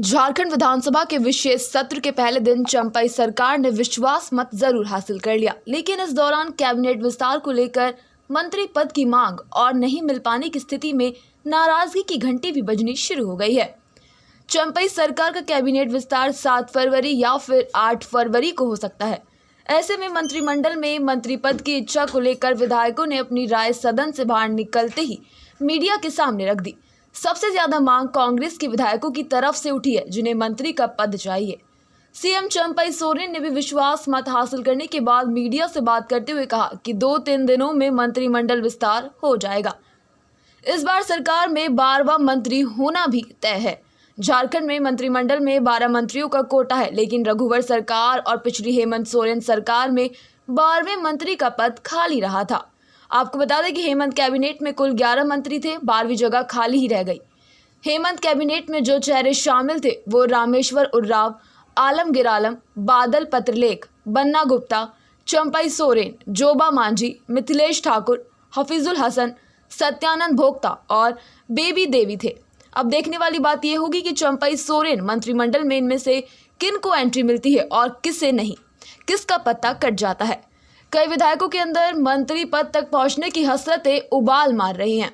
झारखंड विधानसभा के विशेष सत्र के पहले दिन चंपाई सरकार ने विश्वास मत जरूर हासिल कर लिया, लेकिन इस दौरान कैबिनेट विस्तार को लेकर मंत्री पद की मांग और नहीं मिल पाने की स्थिति में नाराजगी की घंटी भी बजनी शुरू हो गई है। चंपाई सरकार का कैबिनेट विस्तार 7 फरवरी या फिर 8 फरवरी को हो सकता है। ऐसे में मंत्रिमंडल में मंत्री पद की इच्छा को लेकर विधायकों ने अपनी राय सदन से बाहर निकलते ही मीडिया के सामने रख दी। सबसे ज्यादा मांग कांग्रेस के विधायकों की तरफ से उठी है, जिन्हें मंत्री का पद चाहिए। सीएम चंपाई सोरेन ने भी विश्वास मत हासिल करने के बाद मीडिया से बात करते हुए कहा कि 2-3 दिनों में मंत्रिमंडल विस्तार हो जाएगा। इस बार सरकार में 12वां मंत्री होना भी तय है। झारखंड में मंत्रिमंडल में 12 मंत्रियों का कोटा है, लेकिन रघुवर सरकार और पिछली हेमंत सोरेन सरकार में 12वें मंत्री का पद खाली रहा था। आपको बता दें कि हेमंत कैबिनेट में कुल 11 मंत्री थे, 12वीं जगह खाली ही रह गई। हेमंत कैबिनेट में जो चेहरे शामिल थे वो रामेश्वर उर्राव, आलमगीर आलम, बादल पत्रलेख, बन्ना गुप्ता, चंपाई सोरेन, जोबा मांझी, मिथिलेश ठाकुर, हफीजुल हसन, सत्यानंद भोक्ता और बेबी देवी थे। अब देखने वाली बात यह होगी कि चंपाई सोरेन मंत्रिमंडल में इनमें से किन को एंट्री मिलती है और किसे नहीं, किसका पत्ता कट जाता है। कई विधायकों के अंदर मंत्री पद तक पहुंचने की हसरतें उबाल मार रही हैं।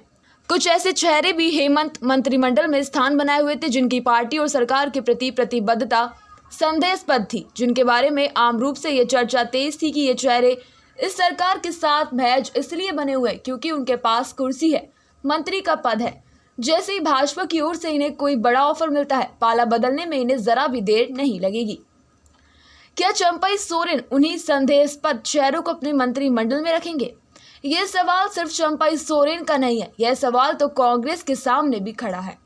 कुछ ऐसे चेहरे भी हेमंत मंत्रिमंडल में स्थान बनाए हुए थे जिनकी पार्टी और सरकार के प्रति प्रतिबद्धता संदेहास्पद थी, जिनके बारे में आम रूप से ये चर्चा तेज थी कि ये चेहरे इस सरकार के साथ महज इसलिए बने हुए क्योंकि उनके पास कुर्सी है, मंत्री का पद है। जैसे ही भाजपा की ओर से इन्हें कोई बड़ा ऑफर मिलता है, पाला बदलने में इन्हें जरा भी देर नहीं लगेगी। क्या चंपाई सोरेन उन्हीं संदेहास्पद चेहरों को अपने मंत्रिमंडल में रखेंगे? यह सवाल सिर्फ चंपाई सोरेन का नहीं है, यह सवाल तो कांग्रेस के सामने भी खड़ा है।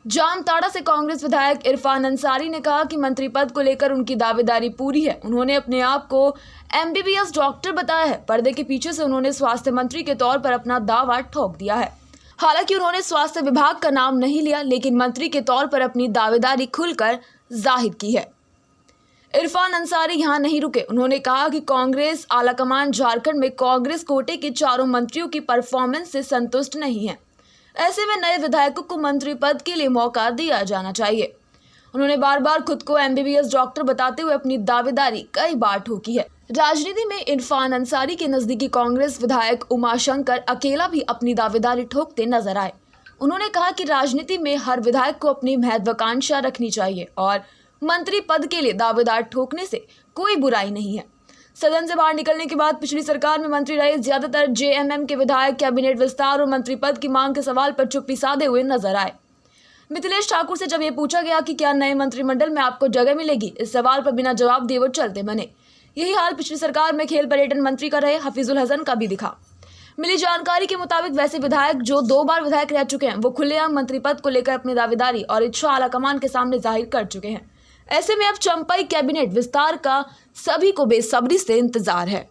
जामताड़ा से कांग्रेस विधायक इरफान अंसारी ने कहा कि मंत्री पद को लेकर उनकी दावेदारी पूरी है। उन्होंने अपने आप को MBBS डॉक्टर बताया है। पर्दे के पीछे से उन्होंने स्वास्थ्य मंत्री के तौर पर अपना दावा ठोक दिया है। हालांकि उन्होंने स्वास्थ्य विभाग का नाम नहीं लिया, लेकिन मंत्री के तौर पर अपनी दावेदारी खुलकर जाहिर की है। इरफान अंसारी यहाँ नहीं रुके। उन्होंने कहा कि कांग्रेस आलाकमान झारखंड में कांग्रेस कोटे के चारों मंत्रियों की परफॉर्मेंस से संतुष्ट नहीं है। ऐसे में नए विधायकों को मंत्री पद के लिए मौका दिया जाना चाहिए। उन्होंने बार बार खुद को MBBS डॉक्टर बताते हुए अपनी दावेदारी कई बार ठोकी है। राजनीति में इरफान अंसारी के नजदीकी कांग्रेस विधायक उमाशंकर अकेला भी अपनी दावेदारी ठोकते नजर आए। उन्होंने कहा कि राजनीति में हर विधायक को अपनी महत्वाकांक्षा रखनी चाहिए और मंत्री पद के लिए दावेदार ठोकने से कोई बुराई नहीं है। सदन से बाहर निकलने के बाद पिछली सरकार में मंत्री रहे ज्यादातर JMM के विधायक कैबिनेट विस्तार और मंत्री पद की मांग के सवाल पर चुप्पी साधे हुए नजर आए। मिथिलेश ठाकुर से जब ये पूछा गया कि क्या नए मंत्रिमंडल में आपको जगह मिलेगी, इस सवाल पर बिना जवाब दिए वो चलते बने। यही हाल पिछली सरकार में खेल पर्यटन मंत्री का रहे हफीजुल हसन का भी दिखा। मिली जानकारी के मुताबिक वैसे विधायक जो 2 बार विधायक रह चुके हैं वो खुलेआम मंत्री पद को लेकर अपनी दावेदारी और इच्छा आलाकमान के सामने जाहिर कर चुके हैं। ऐसे में अब चंपाई कैबिनेट विस्तार का सभी को बेसब्री से इंतजार है।